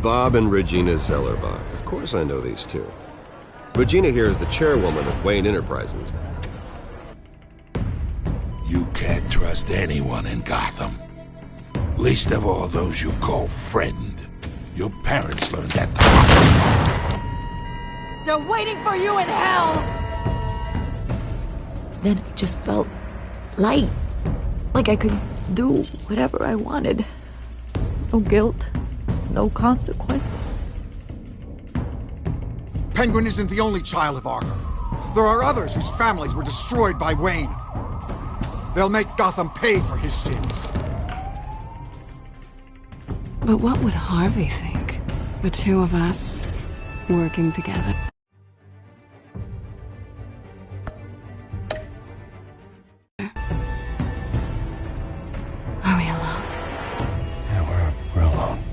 Bob and Regina Zellerbach. Of course I know these two. Regina here is the chairwoman of Wayne Enterprises. You can't trust anyone in Gotham. Least of all those you call friend. Your parents learned that the They're waiting for you in hell! Then it just felt light. Like I could do whatever I wanted. No guilt, no consequence. Penguin isn't the only child of Arkham. There are others whose families were destroyed by Wayne. They'll make Gotham pay for his sins. But what would Harvey think? The two of us working together. Are we alone? Yeah, we're alone.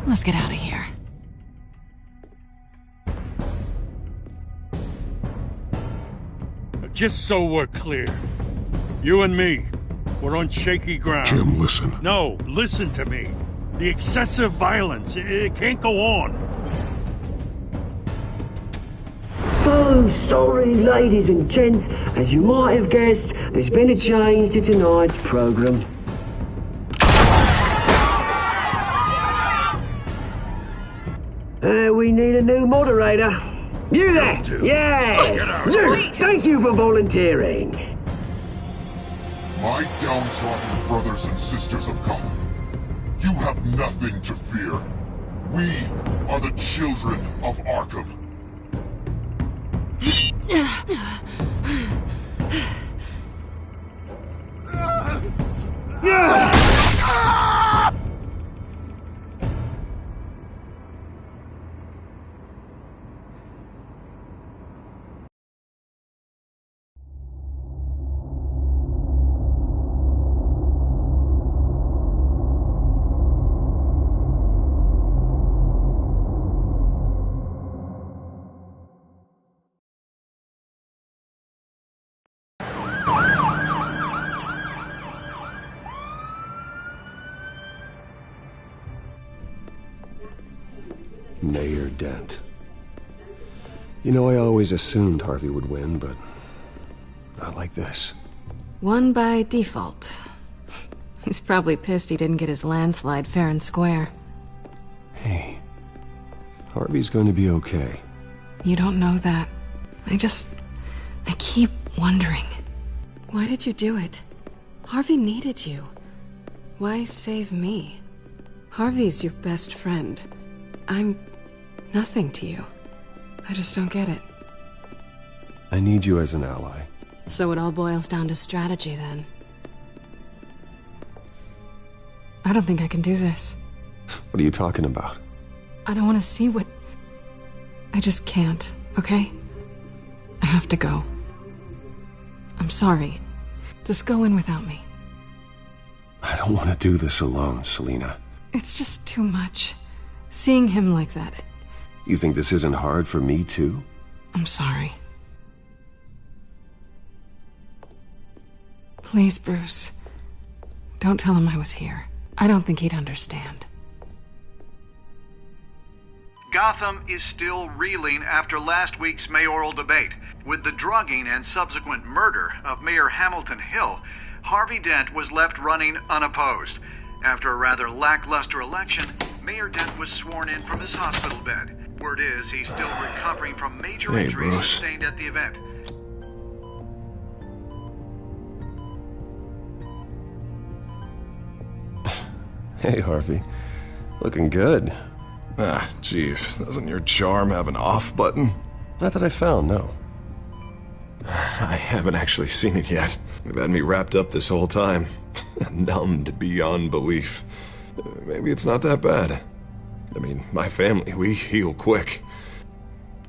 Let's get out of here. Just so we're clear, you and me, we're on shaky ground. Jim, listen. No, listen to me. The excessive violence, it can't go on. So sorry, ladies and gents. As you might have guessed, there's been a change to tonight's program. We need a new moderator. You there? Yeah! Luke, thank you for volunteering. My downtrodden brothers and sisters of Gotham, you have nothing to fear. We are the children of Arkham. Mayor Dent. You know, I always assumed Harvey would win, but not like this. Won by default. He's probably pissed he didn't get his landslide fair and square. Hey, Harvey's going to be okay. You don't know that. I keep wondering. Why did you do it? Harvey needed you. Why save me? Harvey's your best friend. I'm nothing to you. I just don't get it. I need you as an ally. So it all boils down to strategy, then. I don't think I can do this. What are you talking about? I don't want to see what... I just can't, okay? I have to go. I'm sorry. Just go in without me. I don't want to do this alone, Selina. It's just too much. Seeing him like that... You think this isn't hard for me, too? I'm sorry. Please, Bruce. Don't tell him I was here. I don't think he'd understand. Gotham is still reeling after last week's mayoral debate. With the drugging and subsequent murder of Mayor Hamilton Hill, Harvey Dent was left running unopposed. After a rather lackluster election, Mayor Dent was sworn in from his hospital bed. Word is he's still recovering from major injuries sustained at the event. Hey, Harvey. Looking good. Ah, jeez. Doesn't your charm have an off button? Not that I found, no. I haven't actually seen it yet. You've had me wrapped up this whole time. Numbed beyond belief. Maybe it's not that bad. I mean, my family, we heal quick.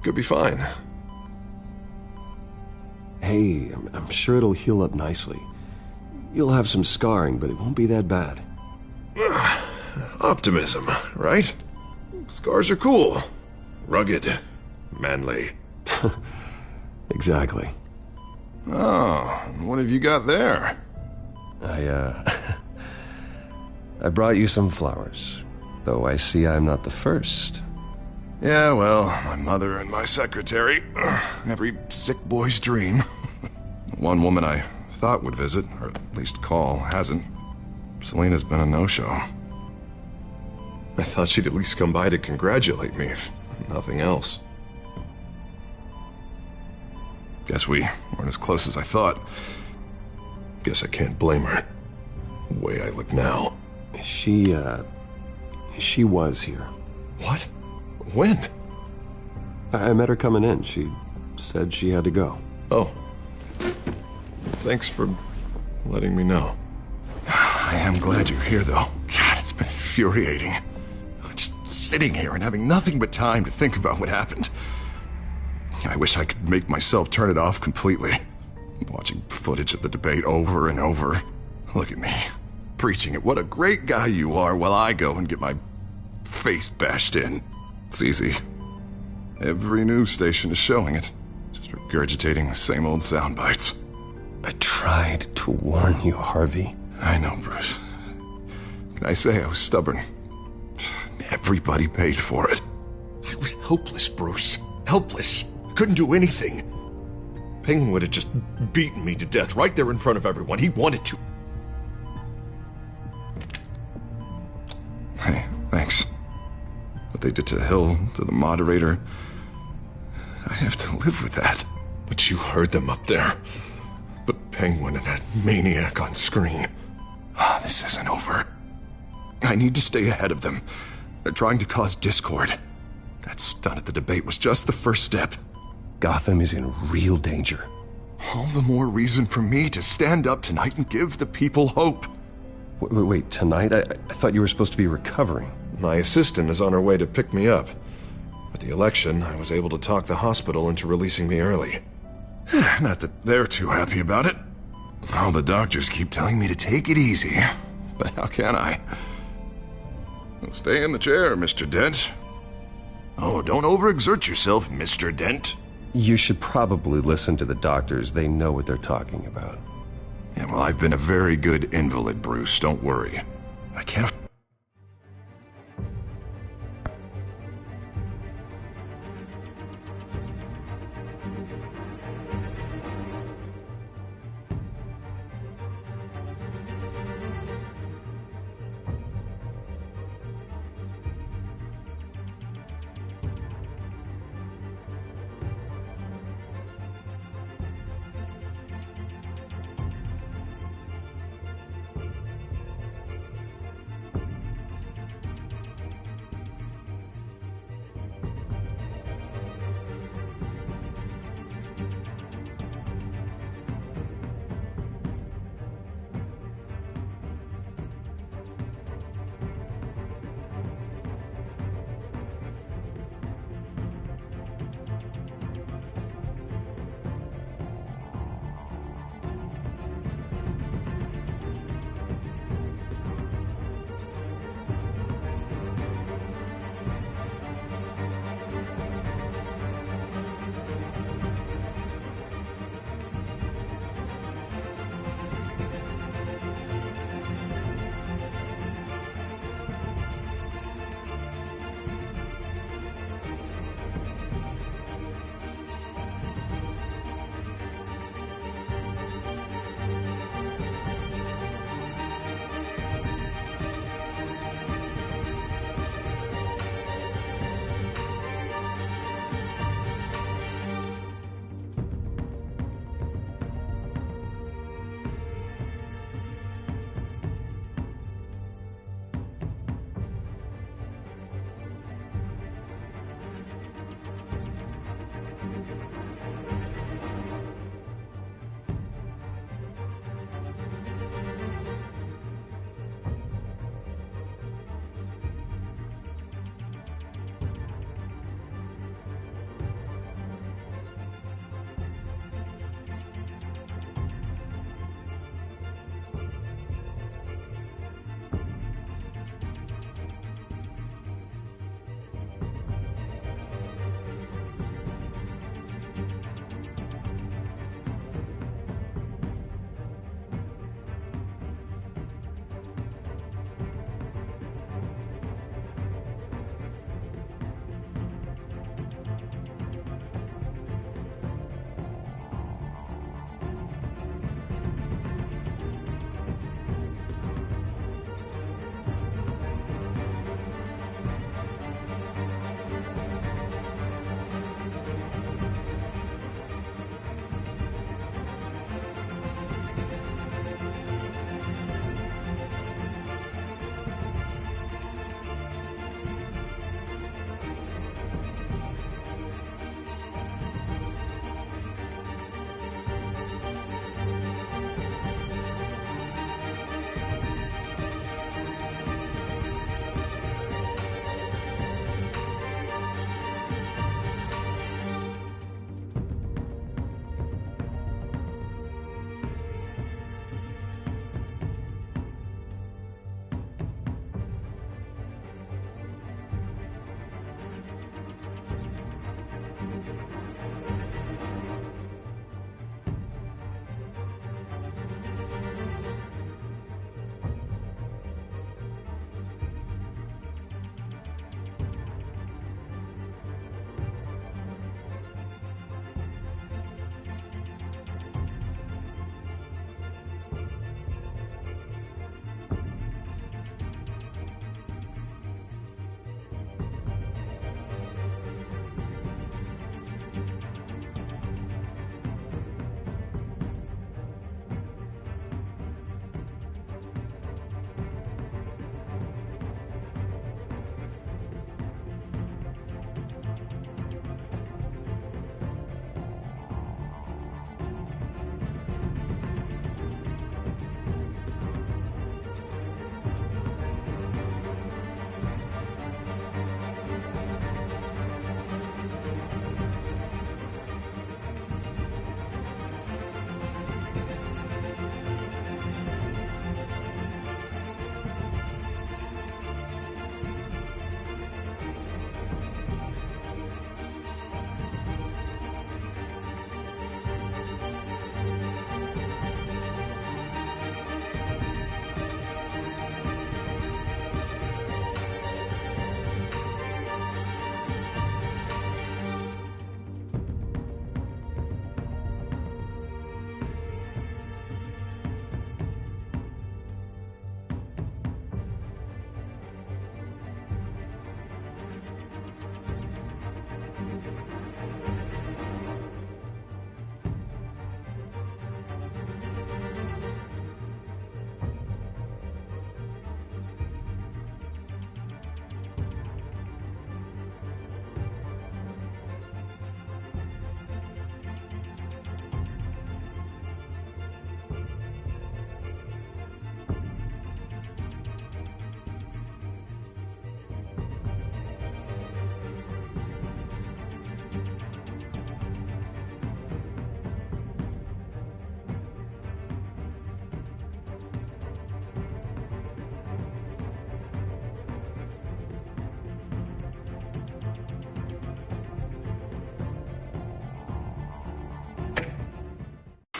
Could be fine. Hey, I'm sure it'll heal up nicely. You'll have some scarring, but it won't be that bad. Optimism, right? Scars are cool. Rugged. Manly. Exactly. Oh, what have you got there? I brought you some flowers, though I see I'm not the first. Yeah, well, my mother and my secretary. Every sick boy's dream. One woman I thought would visit, or at least call, hasn't. Selena's been a no-show. I thought she'd at least come by to congratulate me, if nothing else. Guess we weren't as close as I thought. Guess I can't blame her. The way I look now. She was here. What? When? I met her coming in. She said she had to go. Oh. Thanks for letting me know. I am glad you're here, though. God, it's been infuriating. Just sitting here and having nothing but time to think about what happened. I wish I could make myself turn it off completely. Watching footage of the debate over and over. Look at me, preaching at what a great guy you are while I go and get my face bashed in. It's easy. Every news station is showing it. Just regurgitating the same old sound bites. I tried to warn you, Harvey. I know, Bruce. Can I say I was stubborn? Everybody paid for it. I was helpless, Bruce. Helpless. Couldn't do anything. Penguin would have just beaten me to death right there in front of everyone. He wanted to. Hey, thanks. What they did to Hill, to the moderator, I have to live with that. But you heard them up there. The Penguin and that maniac on screen. This isn't over. I need to stay ahead of them. They're trying to cause discord. That stunt at the debate was just the first step. Gotham is in real danger. All the more reason for me to stand up tonight and give the people hope. Wait, tonight? I thought you were supposed to be recovering. My assistant is on her way to pick me up. At the election, I was able to talk the hospital into releasing me early. Not that they're too happy about it. All the doctors keep telling me to take it easy. But how can I? Well, stay in the chair, Mr. Dent. Oh, don't overexert yourself, Mr. Dent. You should probably listen to the doctors. They know what they're talking about. Yeah, well, I've been a very good invalid, Bruce. Don't worry. I can't...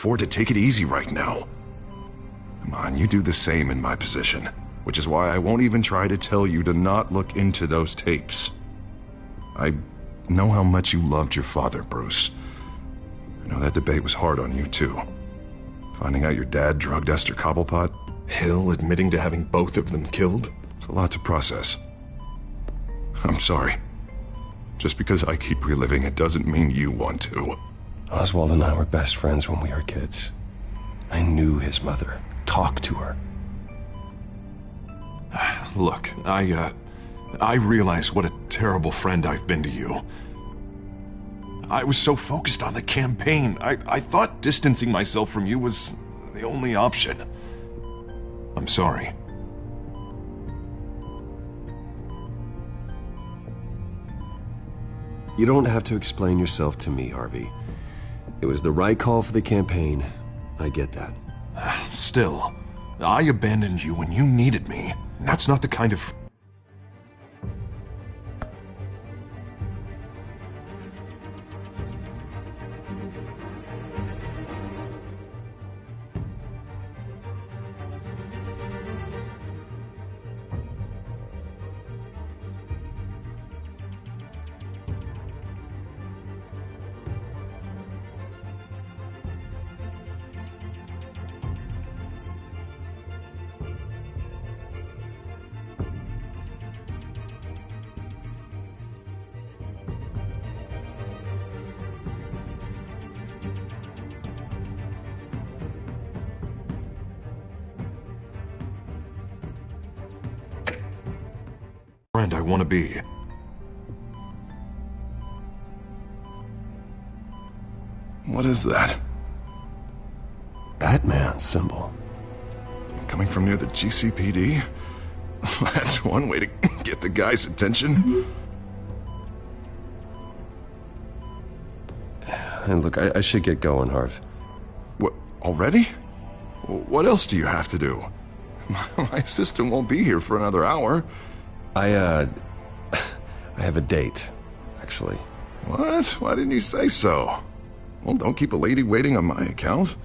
afford to take it easy right now. Come on, you do the same in my position, which is why I won't even try to tell you to not look into those tapes. I know how much you loved your father, Bruce. I know that debate was hard on you, too. Finding out your dad drugged Esther Cobblepot, Hill admitting to having both of them killed, it's a lot to process. I'm sorry. Just because I keep reliving it doesn't mean you want to. Oswald and I were best friends when we were kids. I knew his mother. Talked to her. Look, I realize what a terrible friend I've been to you. I was so focused on the campaign. I thought distancing myself from you was the only option. I'm sorry. You don't have to explain yourself to me, Harvey. It was the right call for the campaign. I get that. Still, I abandoned you when you needed me. That's not the kind of... friend I want to be. What is that? Batman symbol. Coming from near the GCPD? That's one way to get the guy's attention. And look, I should get going, Harv. What, already? What else do you have to do? My assistant won't be here for another hour. I have a date, actually. What? Why didn't you say so? Well, don't keep a lady waiting on my account.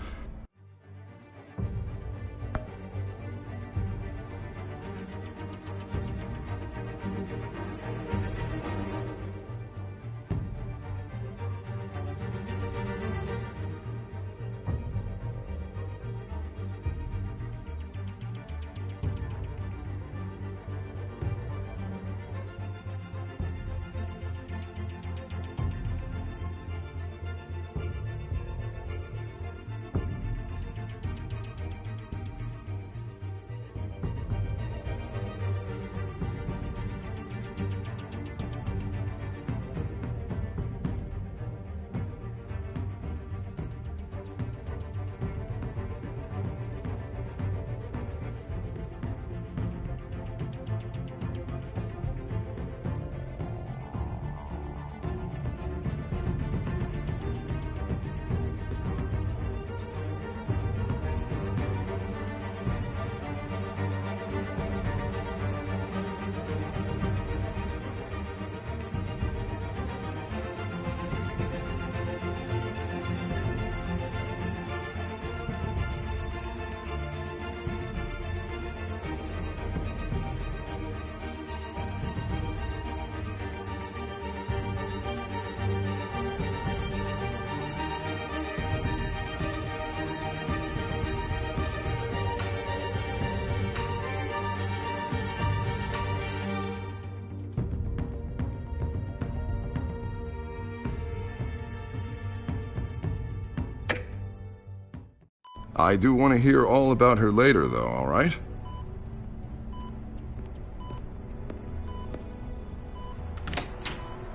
I do want to hear all about her later, though, all right?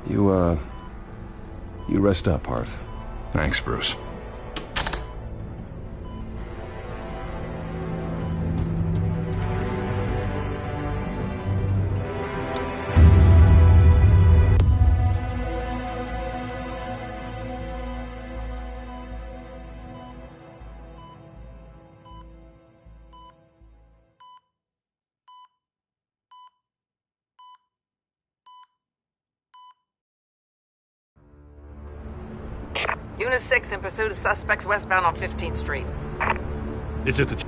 You rest up, Harv. Thanks, Bruce. Unit 6 in pursuit of suspects westbound on 15th Street. Is it the...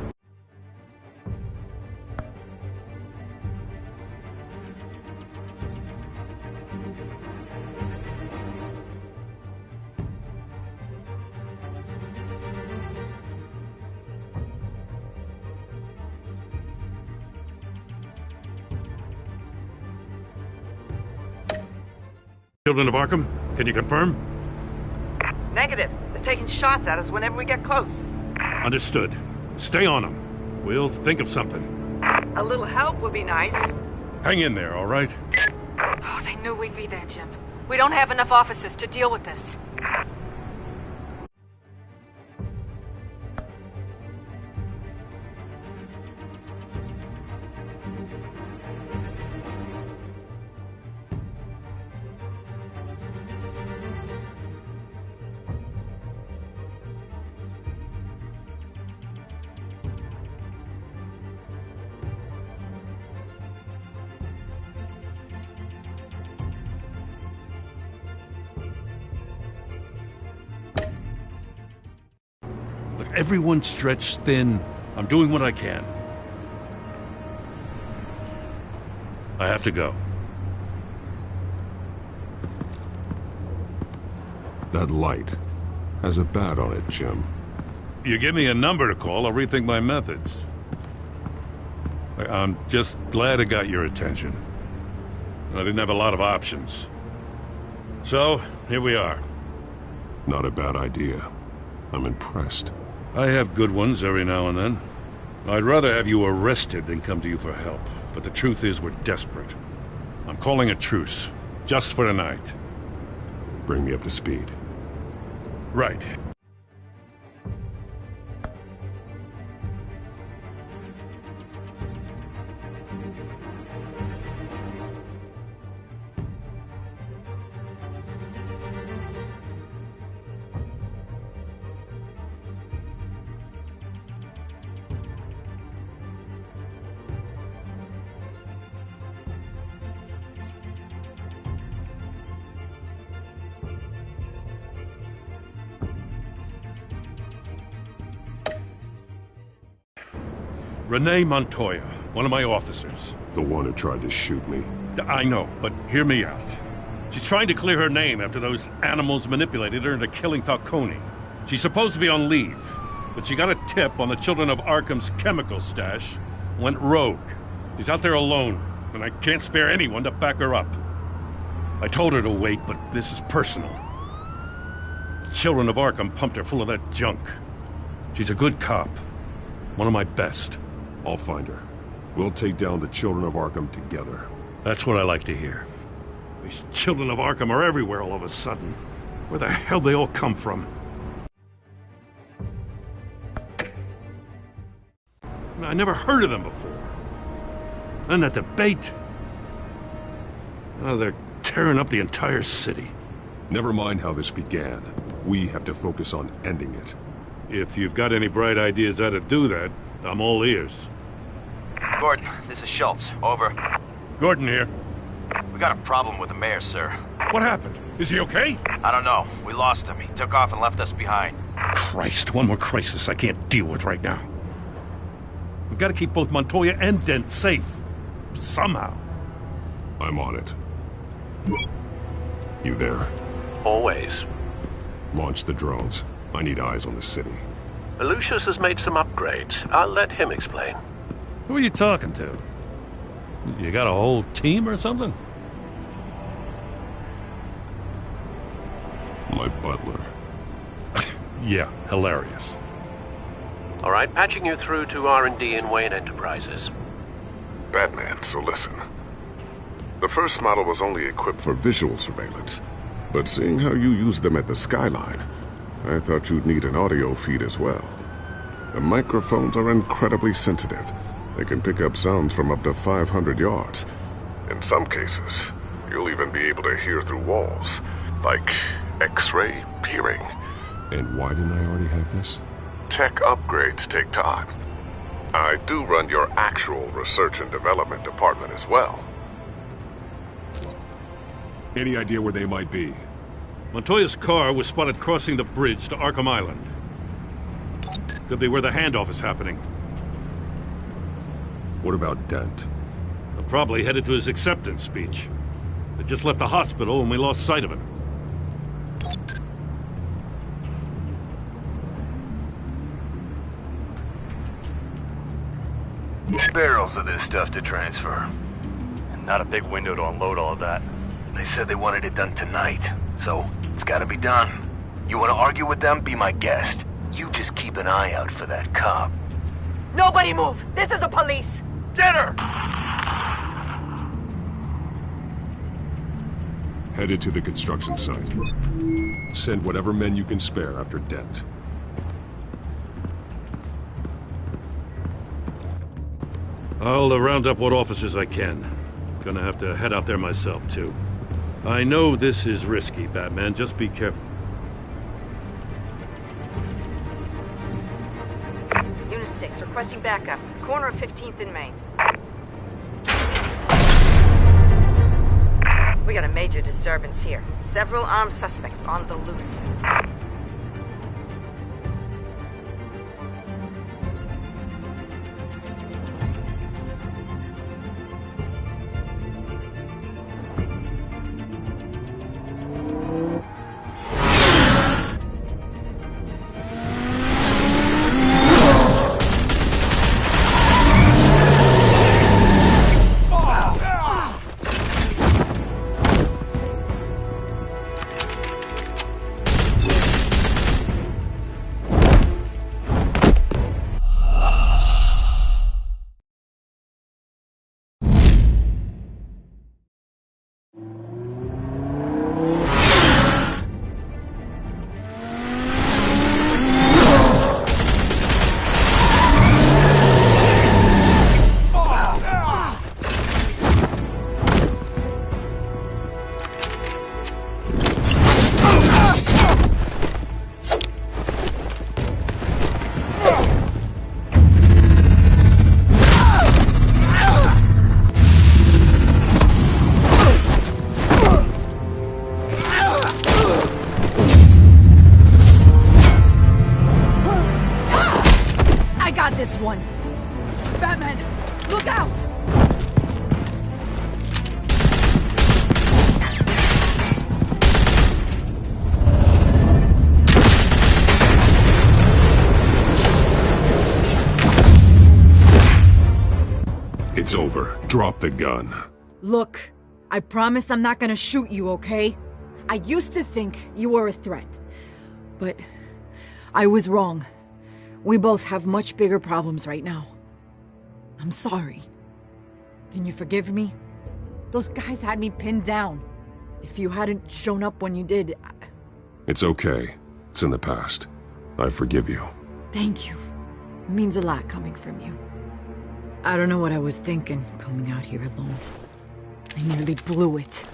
Children of Arkham? Can you confirm? Negative. They're taking shots at us whenever we get close. Understood. Stay on them. We'll think of something. A little help would be nice. Hang in there, all right? Oh, they knew we'd be there, Jim. We don't have enough officers to deal with this. Look, everyone's stretched thin. I'm doing what I can. I have to go. That light has a bat on it, Jim. You give me a number to call, I'll rethink my methods. I'm just glad it got your attention. I didn't have a lot of options. So, here we are. Not a bad idea. I'm impressed. I have good ones every now and then. I'd rather have you arrested than come to you for help. But the truth is we're desperate. I'm calling a truce. Just for tonight. Bring me up to speed. Right. Renee Montoya, one of my officers. The one who tried to shoot me. I know, but hear me out. She's trying to clear her name after those animals manipulated her into killing Falcone. She's supposed to be on leave, but she got a tip on the Children of Arkham's chemical stash, went rogue. She's out there alone, and I can't spare anyone to back her up. I told her to wait, but this is personal. The Children of Arkham pumped her full of that junk. She's a good cop. One of my best. I'll find her. We'll take down the Children of Arkham together. That's what I like to hear. These Children of Arkham are everywhere all of a sudden. Where the hell they all come from? I never heard of them before. And that debate. Oh, they're tearing up the entire city. Never mind how this began. We have to focus on ending it. If you've got any bright ideas how to do that, I'm all ears. Gordon, this is Schultz. Over. Gordon here. We got a problem with the mayor, sir. What happened? Is he okay? I don't know. We lost him. He took off and left us behind. Christ, one more crisis I can't deal with right now. We've got to keep both Montoya and Dent safe. Somehow. I'm on it. You there? Always. Launch the drones. I need eyes on the city. Lucius has made some upgrades. I'll let him explain. Who are you talking to? You got a whole team or something? My butler. Yeah, hilarious. All right, patching you through to R&D in Wayne Enterprises. Batman, so listen. The first model was only equipped for visual surveillance, but seeing how you use them at the skyline, I thought you'd need an audio feed as well. The microphones are incredibly sensitive. They can pick up sounds from up to 500 yards. In some cases, you'll even be able to hear through walls, like X-ray peering. And why didn't I already have this? Tech upgrades take time. I do run your actual research and development department as well. Any idea where they might be? Montoya's car was spotted crossing the bridge to Arkham Island. Could be where the handoff is happening. What about Dent? Probably headed to his acceptance speech. They just left the hospital and we lost sight of him. Barrels of this stuff to transfer. And not a big window to unload all of that. They said they wanted it done tonight, so it's gotta be done. You wanna argue with them? Be my guest. You just keep an eye out for that cop. Nobody move! This is the police! Get her! Headed to the construction site. Send whatever men you can spare after Dent. I'll round up what officers I can. Gonna have to head out there myself, too. I know this is risky, Batman. Just be careful. Unit 6, requesting backup. Corner of 15th and Main. We got a major disturbance here. Several armed suspects on the loose. This one. Batman, look out! It's over. Drop the gun. Look, I promise I'm not gonna shoot you, okay? I used to think you were a threat, but I was wrong. We both have much bigger problems right now. I'm sorry. Can you forgive me? Those guys had me pinned down. If you hadn't shown up when you did, It's okay. It's in the past. I forgive you. Thank you. It means a lot coming from you. I don't know what I was thinking, coming out here alone. I nearly blew it.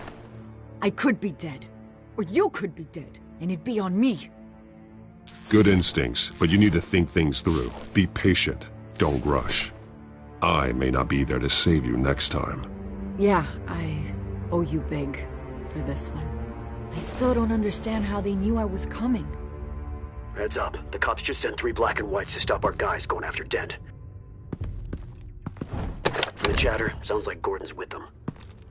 I could be dead. Or you could be dead, and it'd be on me. Good instincts, but you need to think things through. Be patient. Don't rush. I may not be there to save you next time. Yeah, I owe you big for this one. I still don't understand how they knew I was coming. Heads up. The cops just sent 3 black and whites to stop our guys going after Dent. From the chatter, sounds like Gordon's with them.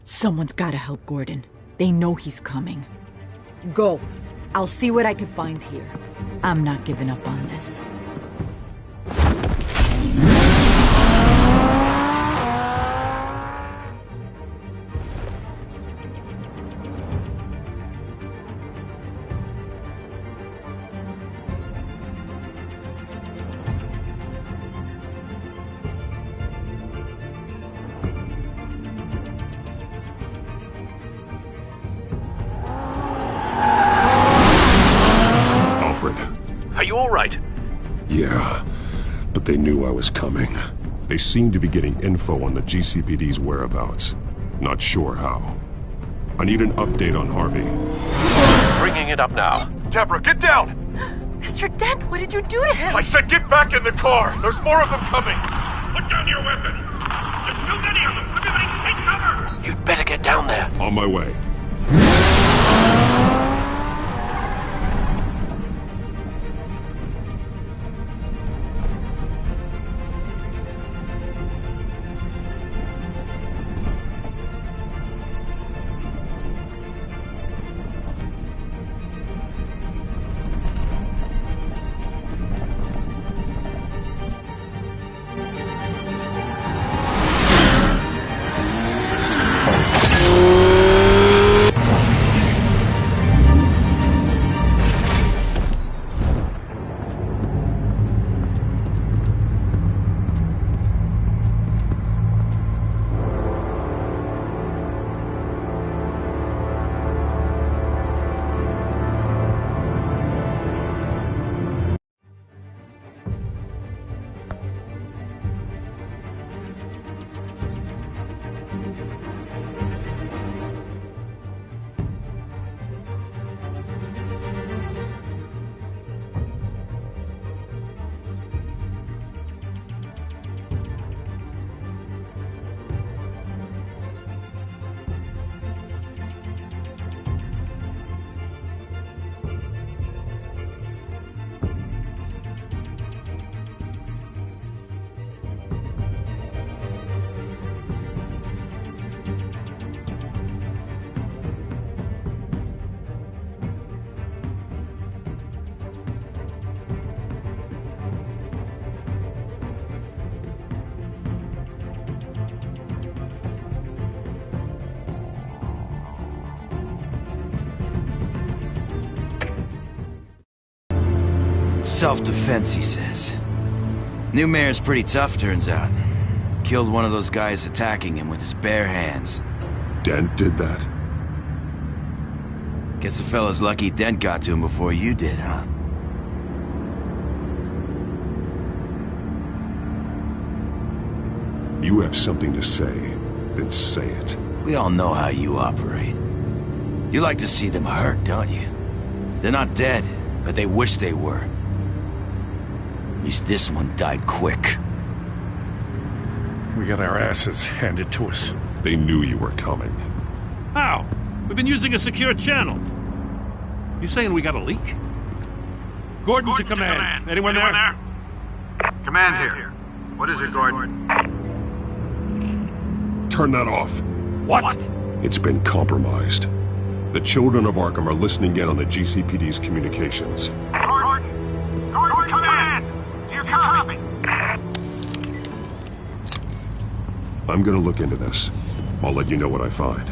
Someone's gotta help Gordon. They know he's coming. Go. I'll see what I can find here. I'm not giving up on this. Are you all right? Yeah, but they knew I was coming. They seemed to be getting info on the GCPD's whereabouts. Not sure how. I need an update on Harvey. Bringing it up now. Deborah, get down! Mr. Dent, what did you do to him? I said get back in the car! There's more of them coming! Put down your weapon! There's too many of them! Everybody take cover! You'd better get down there. On my way. Self-defense, he says. New mayor's pretty tough, turns out. Killed one of those guys attacking him with his bare hands. Dent did that? Guess the fella's lucky Dent got to him before you did, huh? You have something to say, then say it. We all know how you operate. You like to see them hurt, don't you? They're not dead, but they wish they were. At least this one died quick. We got our asses handed to us. They knew you were coming. How? We've been using a secure channel. You saying we got a leak? Gordon to command. Anyone there? Command here. What is it, Gordon? Turn that off. What? It's been compromised. The children of Arkham are listening in on the GCPD's communications. Gordon, command! Do you copy? I'm gonna look into this. I'll let you know what I find.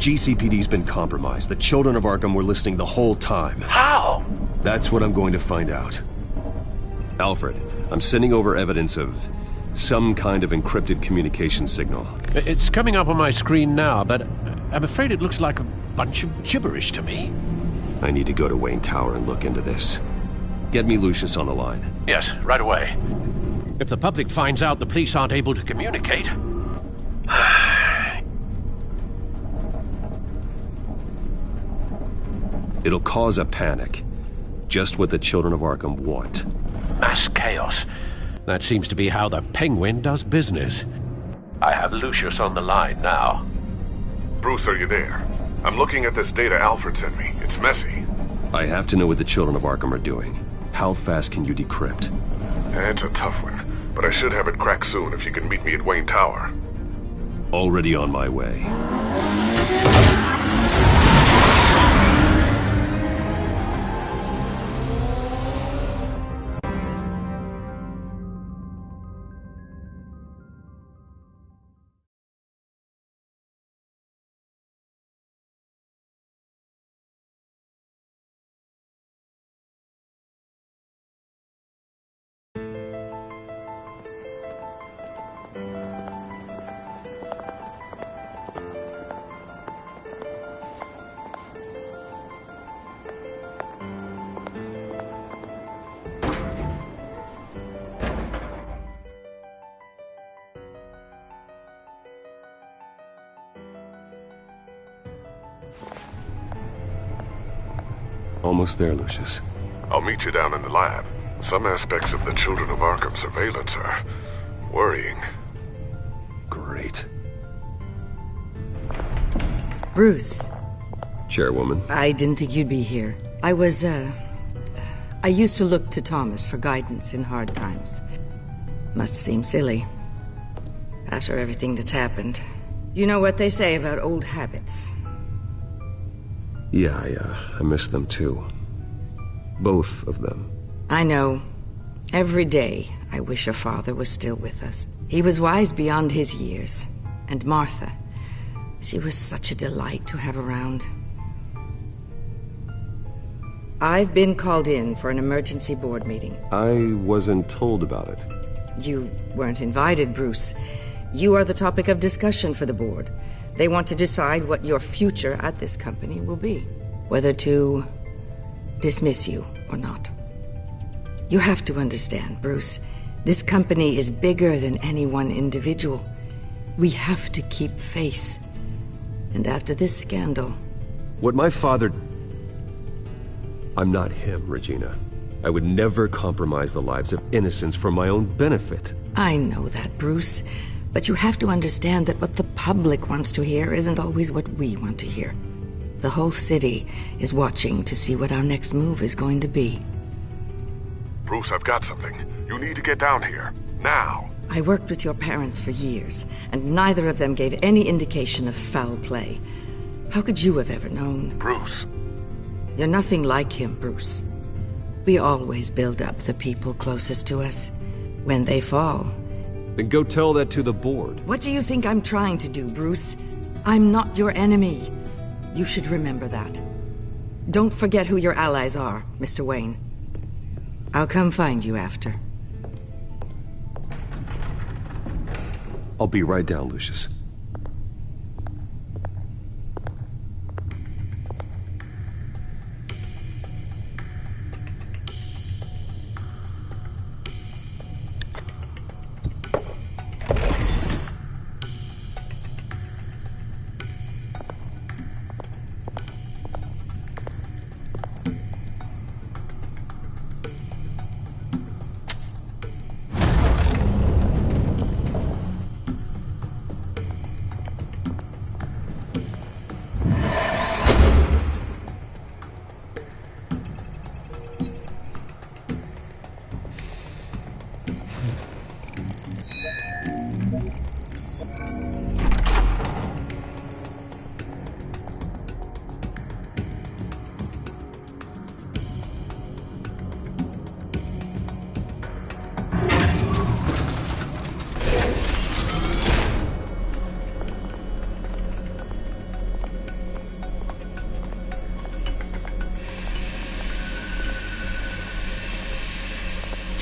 GCPD's been compromised. The children of Arkham were listening the whole time. How? That's what I'm going to find out. Alfred, I'm sending over evidence of some kind of encrypted communication signal. It's coming up on my screen now, but I'm afraid it looks like a bunch of gibberish to me. I need to go to Wayne Tower and look into this. Get me Lucius on the line. Yes, right away. If the public finds out the police aren't able to communicate... It'll cause a panic. Just what the children of Arkham want. Mass chaos. That seems to be how the Penguin does business. I have Lucius on the line now. Bruce, are you there? I'm looking at this data Alfred sent me. It's messy. I have to know what the children of Arkham are doing. How fast can you decrypt? It's a tough one, but I should have it cracked soon if you can meet me at Wayne Tower. Already on my way. Almost there, Lucius. I'll meet you down in the lab. Some aspects of the Children of Arkham surveillance are worrying. Great. Bruce. Chairwoman. I didn't think you'd be here. I used to look to Thomas for guidance in hard times. Must seem silly. After everything that's happened. You know what they say about old habits. Yeah, I miss them too. Both of them. I know. Every day, I wish your father was still with us. He was wise beyond his years. And Martha, she was such a delight to have around. I've been called in for an emergency board meeting. I wasn't told about it. You weren't invited, Bruce. You are the topic of discussion for the board. They want to decide what your future at this company will be. Whether to dismiss you or not. You have to understand, Bruce. This company is bigger than any one individual. We have to keep face. And after this scandal... What my father... I'm not him, Regina. I would never compromise the lives of innocents for my own benefit. I know that, Bruce. But you have to understand that what the public wants to hear isn't always what we want to hear. The whole city is watching to see what our next move is going to be. Bruce, I've got something. You need to get down here. Now. I worked with your parents for years, and neither of them gave any indication of foul play. How could you have ever known? Bruce. You're nothing like him, Bruce. We always build up the people closest to us. When they fall... Then go tell that to the board. What do you think I'm trying to do, Bruce? I'm not your enemy. You should remember that. Don't forget who your allies are, Mr. Wayne. I'll come find you after. I'll be right down, Lucius.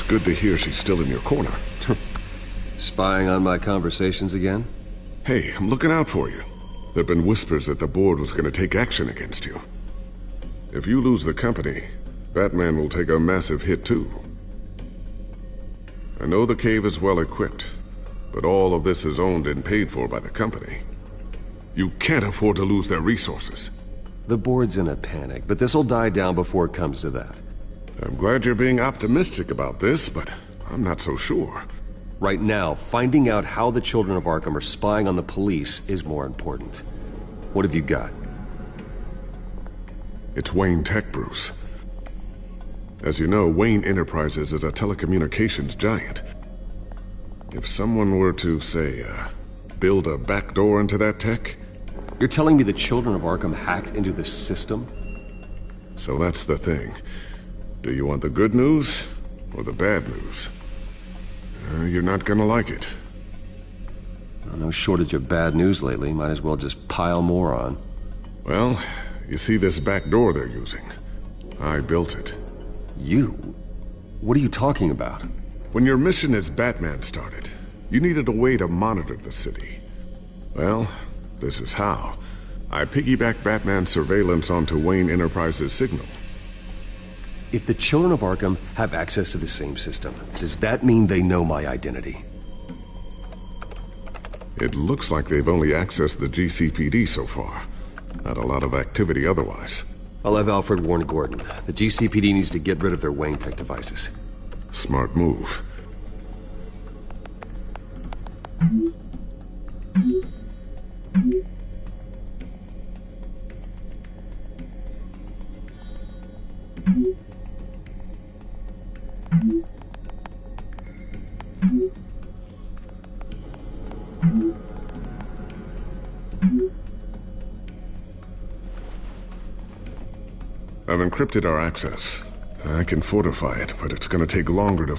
Good to hear she's still in your corner. Spying on my conversations again? Hey, I'm looking out for you. There've been whispers that the board was going to take action against you. If you lose the company, Batman will take a massive hit too. I know the cave is well equipped, but all of this is owned and paid for by the company. You can't afford to lose their resources. The board's in a panic, but this'll die down before it comes to that. I'm glad you're being optimistic about this, but I'm not so sure. Right now, finding out how the children of Arkham are spying on the police is more important. What have you got? It's Wayne Tech, Bruce. As you know, Wayne Enterprises is a telecommunications giant. If someone were to, say, build a backdoor into that tech... You're telling me the children of Arkham hacked into the system? So that's the thing. Do you want the good news or the bad news? You're not gonna like it. Well, no shortage of bad news lately. Might as well just pile more on. Well, you see this back door they're using? I built it. You? What are you talking about? When your mission as Batman started, you needed a way to monitor the city. Well, this is how. I piggybacked Batman's surveillance onto Wayne Enterprises' signal. If the children of Arkham have access to the same system, does that mean they know my identity? It looks like they've only accessed the GCPD so far. Not a lot of activity otherwise. I'll have Alfred warn Gordon. The GCPD needs to get rid of their Wayne Tech devices. Smart move. I've encrypted our access. I can fortify it, but it's gonna take longer to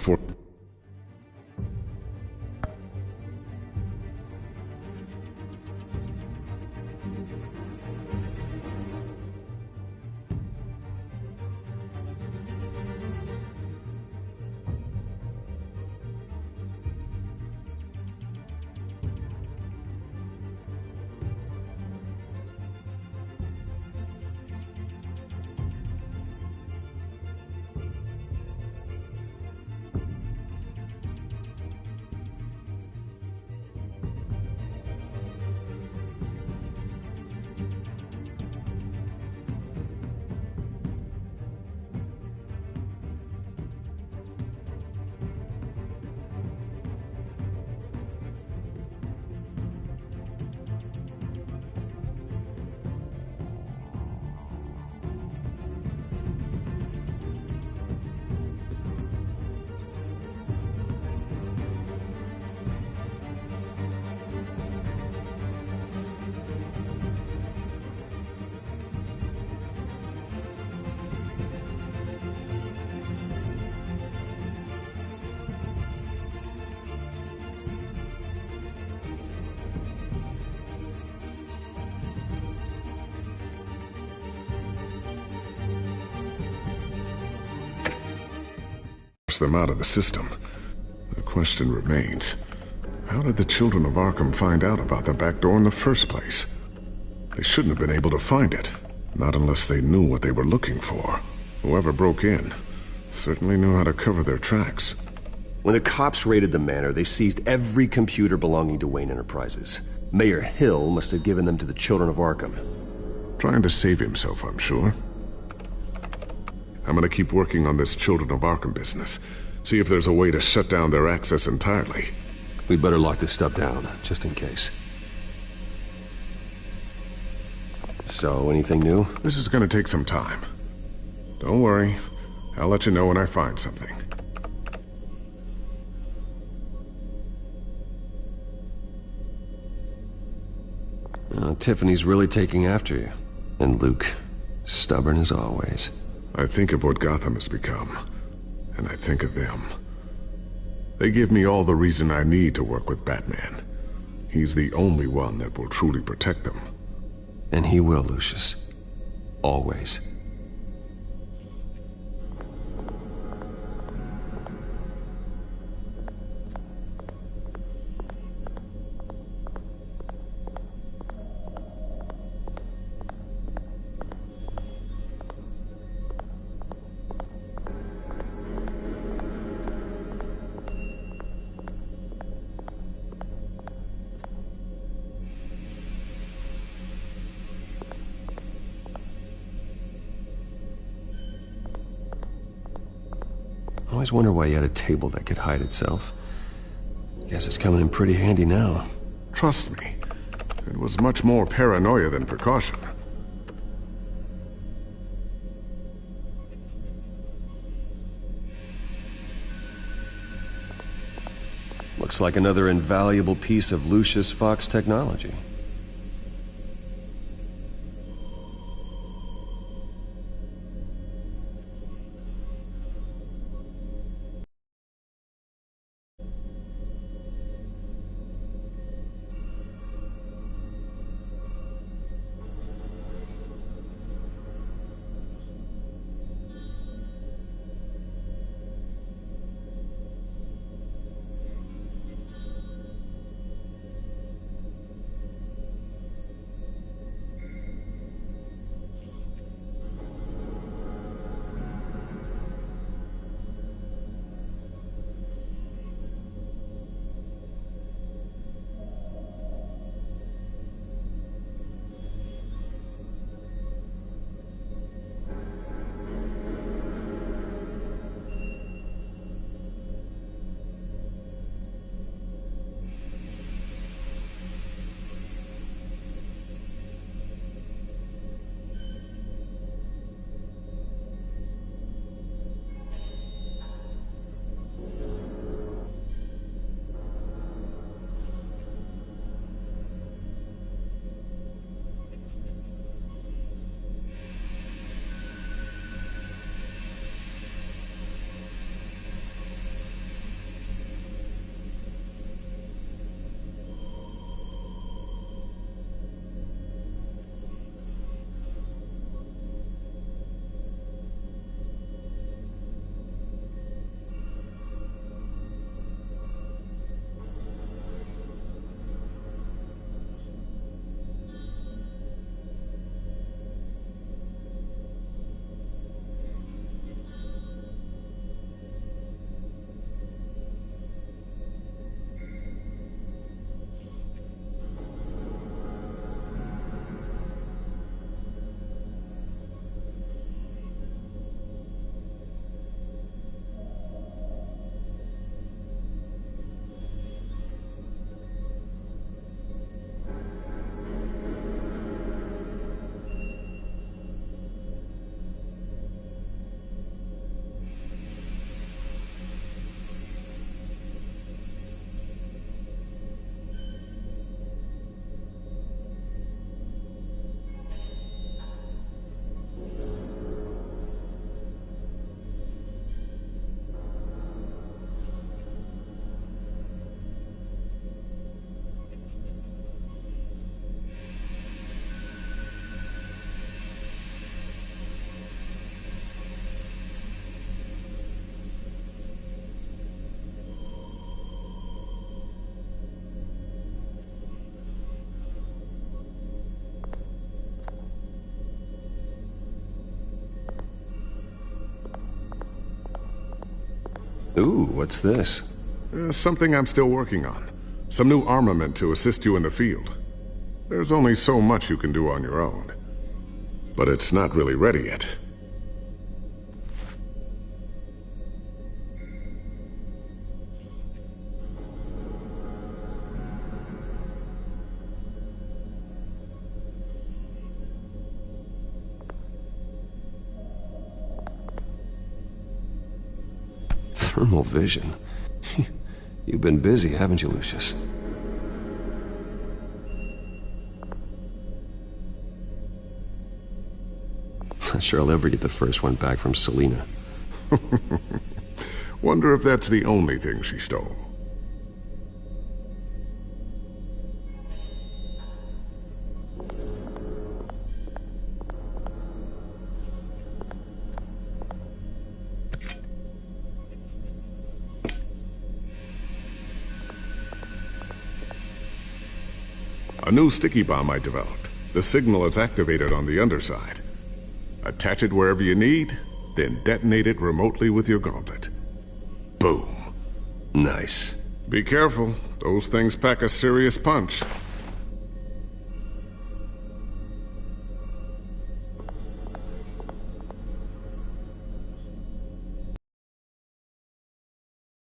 them out of the system. The question remains, how did the children of Arkham find out about the back door in the first place? They shouldn't have been able to find it, not unless they knew what they were looking for. Whoever broke in certainly knew how to cover their tracks. When the cops raided the manor, they seized every computer belonging to Wayne Enterprises. Mayor Hill must have given them to the children of Arkham. Trying to save himself, I'm sure. I'm gonna keep working on this Children of Arkham business. See if there's a way to shut down their access entirely. We'd better lock this stuff down, just in case. So, anything new? This is gonna take some time. Don't worry. I'll let you know when I find something. Tiffany's really taking after you. And Luke, stubborn as always. I think of what Gotham has become, and I think of them. They give me all the reason I need to work with Batman. He's the only one that will truly protect them. And he will, Lucius. Always. I always wonder why you had a table that could hide itself. Guess it's coming in pretty handy now. Trust me, it was much more paranoia than precaution. Looks like another invaluable piece of Lucius Fox technology. Ooh, what's this? Something I'm still working on. Some new armament to assist you in the field. There's only so much you can do on your own. But it's not really ready yet. Thermal vision. You've been busy, haven't you, Lucius? Not sure I'll ever get the first one back from Selena. Wonder if that's the only thing she stole. A new sticky bomb I developed. The signal is activated on the underside. Attach it wherever you need, then detonate it remotely with your gauntlet. Boom. Nice. Be careful. Those things pack a serious punch.